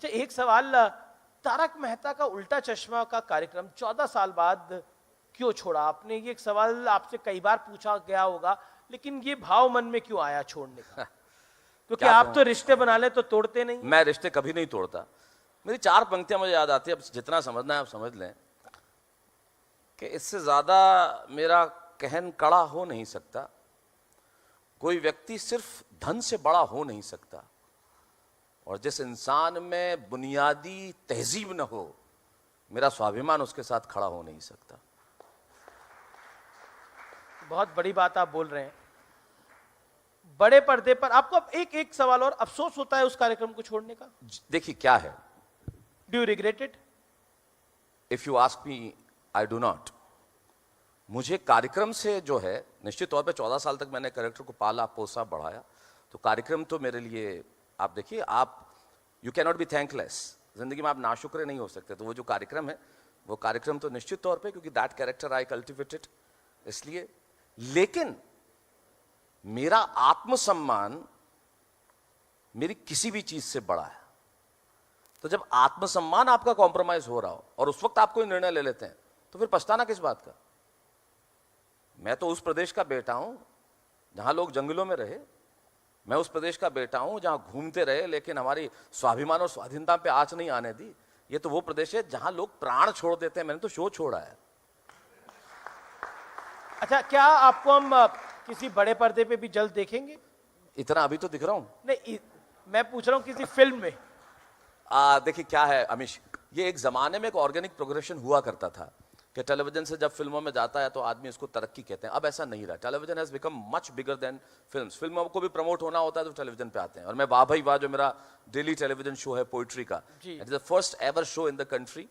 अच्छा, एक सवाल, तारक मेहता का उल्टा चश्मा का कार्यक्रम 14 साल बाद क्यों छोड़ा आपने? ये एक सवाल आपसे कई बार पूछा गया होगा, लेकिन ये भाव मन में क्यों आया छोड़ने का? क्योंकि आप तो रिश्ते बना ले तो तोड़ते नहीं। मैं रिश्ते कभी नहीं तोड़ता। मेरी 4 पंक्तियां मुझे याद आती है, अब जितना समझना है आप समझ लें कि इससे ज्यादा मेरा कहन कड़ा हो नहीं सकता। कोई व्यक्ति सिर्फ धन से बड़ा हो नहीं सकता, और जिस इंसान में बुनियादी तहजीब न हो, मेरा स्वाभिमान उसके साथ खड़ा हो नहीं सकता। बहुत बड़ी बात आप बोल रहे हैं। बड़े पर्दे पर आपको अब एक सवाल और, अफसोस होता है उस कार्यक्रम को छोड़ने का? देखिए क्या है, do you regret it? If you ask me, I do not. मुझे कार्यक्रम से जो है, निश्चित तौर पे 14 साल तक मैंने कैरेक्टर को पाला, पोसा, बढ़ाया, तो कार्यक्रम तो मेरे लिए, आप देखिए, आप you can not be thankless. जिंदगी में आप नाशुक्रे नहीं हो सकते। तो वो जो कार्यक्रम है, वो कार्यक्रम तो निश्चित तौर पे, क्योंकि दैट कैरेक्टर आई कल्टिवेटेड, इसलिए। लेकिन मेरा आत्मसम्मान मेरी किसी भी चीज से बड़ा है। तो जब आत्मसम्मान आपका कॉम्प्रोमाइज हो रहा हो और उस वक्त आप कोई निर्णय ले लेते हैं, तो फिर पछताना किस बात का? मैं तो उस प्रदेश का बेटा हूं जहां लोग जंगलों में रहे, मैं उस प्रदेश का बेटा हूं जहां घूमते रहे, लेकिन हमारी स्वाभिमान और स्वाधीनता पे आंच नहीं आने दी। ये तो वो प्रदेश है जहां लोग प्राण छोड़ देते हैं। मैंने तो शो छोड़ा है। अच्छा, क्या आपको हम किसी बड़े पर्दे पे भी जल्द देखेंगे? इतना अभी तो दिख रहा हूं। नहीं, मैं पूछ रहा हूं किसी फिल्म में। देखिए क्या है अमीश, ये एक जमाने में एक ऑर्गेनिक प्रोग्रेशन हुआ करता था कि टेलीविजन से जब फिल्मों में जाता है तो आदमी इसको तरक्की कहते हैं। अब ऐसा नहीं रहा। Television has become much bigger than films. फिल्मों को भी प्रमोट होना होता है तो टेलीविजन पे आते हैं। और मैं वाह भाई वाह, जो मेरा डेली टेलीविजन शो है पोइट्री का, it is the first ever show in the country,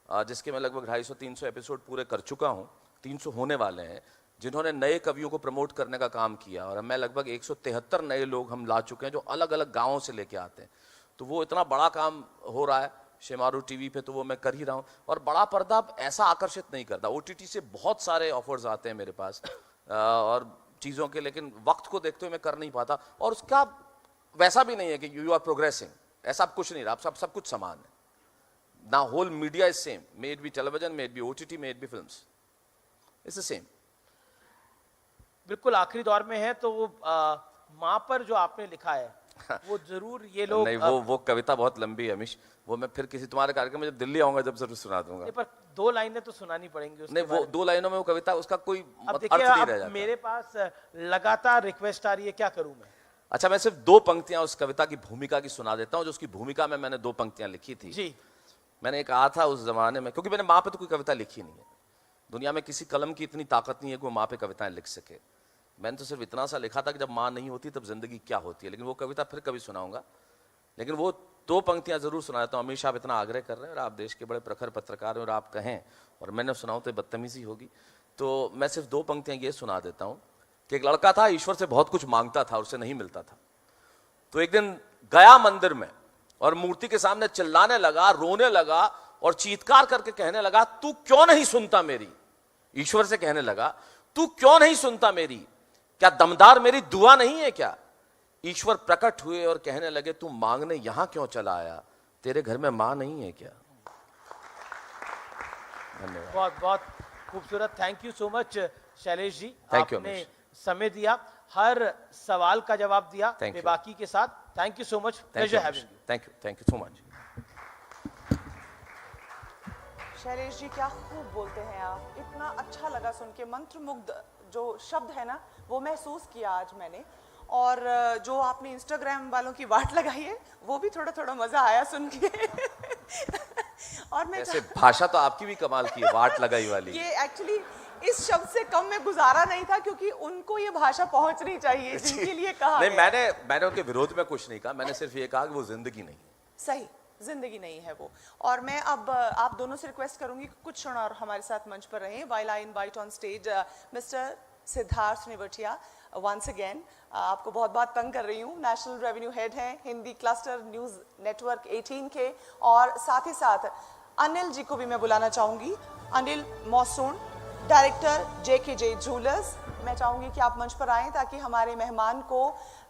जिसके मैं लगभग 250-300 एपिसोड पूरे कर चुका हूँ। 300 होने वाले हैं, जिन्होंने नए कवियों को प्रमोट करने का काम किया। और मैं लगभग 173 नए लोग हम ला चुके हैं, जो अलग अलग गाँवों से लेके आते हैं। तो वो इतना बड़ा काम हो रहा है शेमारू टीवी पे, तो वो मैं कर ही रहा हूँ। और बड़ा पर्दा ऐसा आकर्षित नहीं करता। ओटीटी से बहुत सारे ऑफर्स आते हैं मेरे पास और चीज़ों के, लेकिन वक्त को देखते हुए मैं कर नहीं पाता। और उसका वैसा भी नहीं है कि यू आर प्रोग्रेसिंग, ऐसा कुछ नहीं रहा। सब कुछ समान है ना। Whole media is same, may it be television, may it be OTT, may it be films, it's the same. बिल्कुल आखिरी दौर में है, तो माँ पर जो आपने लिखा है वो जरूर ये लोग नहीं, वो कविता बहुत लंबी है अमीश। वो मैं फिर किसी तुम्हारे कार्यक्रम में जब दिल्ली आऊंगा जब जरूर सुना दूंगा। पर 2 लाइनें तो सुनानी पड़ेंगी उसके। नहीं, वो 2 लाइनों में वो कविता, उसका कोई अब अर्थ देखिए, नहीं रह जाता। मेरे पास लगातार रिक्वेस्ट आ रही है, क्या करूं मैं? अच्छा, मैं सिर्फ 2 पंक्तियां उस कविता की भूमिका की सुना देता हूं, जो उसकी भूमिका में मैंने 2 पंक्तियां लिखी थी जी। मैंने कहा था उस जमाने में, क्योंकि मैंने माँ पे तो कोई कविता लिखी नहीं है। दुनिया में किसी कलम की इतनी ताकत नहीं है कि वो माँ पे कविताएं लिख सके। मैंने तो सिर्फ इतना सा लिखा था कि जब माँ नहीं होती तब जिंदगी क्या होती है। लेकिन वो कविता फिर कभी सुनाऊंगा। लेकिन वो 2 पंक्तियां जरूर सुना देता हूँ। अमीश, आप इतना आग्रह कर रहे हैं और आप देश के बड़े प्रखर पत्रकार हैं और आप कहें और मैंने सुनाऊं तो बदतमीजी होगी। तो मैं सिर्फ 2 पंक्तियां ये सुना देता हूँ कि एक लड़का था, ईश्वर से बहुत कुछ मांगता था और उसे नहीं मिलता था। तो एक दिन गया मंदिर में और मूर्ति के सामने चिल्लाने लगा, रोने लगा और चीत्कार करके कहने लगा, तू क्यों नहीं सुनता मेरी? ईश्वर से कहने लगा, तू क्यों नहीं सुनता मेरी? क्या दमदार मेरी दुआ नहीं है क्या? ईश्वर प्रकट हुए और कहने लगे, तू मांगने यहां क्यों चला आया? तेरे घर में मां नहीं है क्या? धन्यवाद। बहुत बहुत खूबसूरत। Thank you so much Shailesh ji, आपने समय दिया, हर सवाल का जवाब दिया बेबाकी के साथ। Thank you so much. Pleasure having you. Thank you so much. Shailesh ji, क्या खूब बोलते हैं आप। इतना अच्छा लगा सुन के, मंत्रमुग्ध जो शब्द है ना, वो महसूस किया आज मैंने। और जो आपने इंस्टाग्राम वालों की वाट लगाई है, वो भी थोड़ा थोड़ा मजा आया सुन के। और मैं ऐसे भाषा तो आपकी भी कमाल की है, वाट लगाई वाली। ये एक्चुअली इस शब्द से कम में गुजारा नहीं था, क्योंकि उनको ये भाषा पहुंचनी चाहिए जिनके लिए कहा नहीं, मैंने उनके विरोध में कुछ नहीं कहा। मैंने सिर्फ ये कहा कि वो जिंदगी नहीं है। सही, जिंदगी नहीं है वो। और मैं अब आप दोनों से रिक्वेस्ट करूंगी कि कुछ क्षण और हमारे साथ मंच पर रहें। While I invite on stage mister Siddharth Nivatia once again. आपको बहुत बहुत तंग कर रही हूँ। नेशनल रेवेन्यू हेड हैं हिंदी क्लस्टर न्यूज नेटवर्क 18 के। और साथ ही साथ अनिल जी को भी मैं बुलाना चाहूंगी। अनिल मौसून, डायरेक्टर JKJ ज्वेलर्स, मैं चाहूंगी कि आप मंच पर आएं ताकि हमारे मेहमान को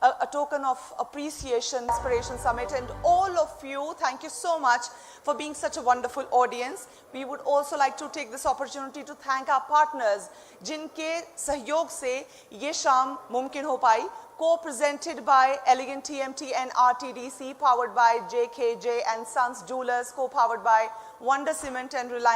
a token of appreciation, Inspiration Summit, and all of you, thank you so much for being such a wonderful audience. We would also like to take this opportunity to thank our partners, जिनके सहयोग से ये शाम मुमकिन हो पाई. Co-presented by Elegant TMT and RTDC, powered by JKJ and Sons Jewelers, co-powered by Wonder Cement and Reliance.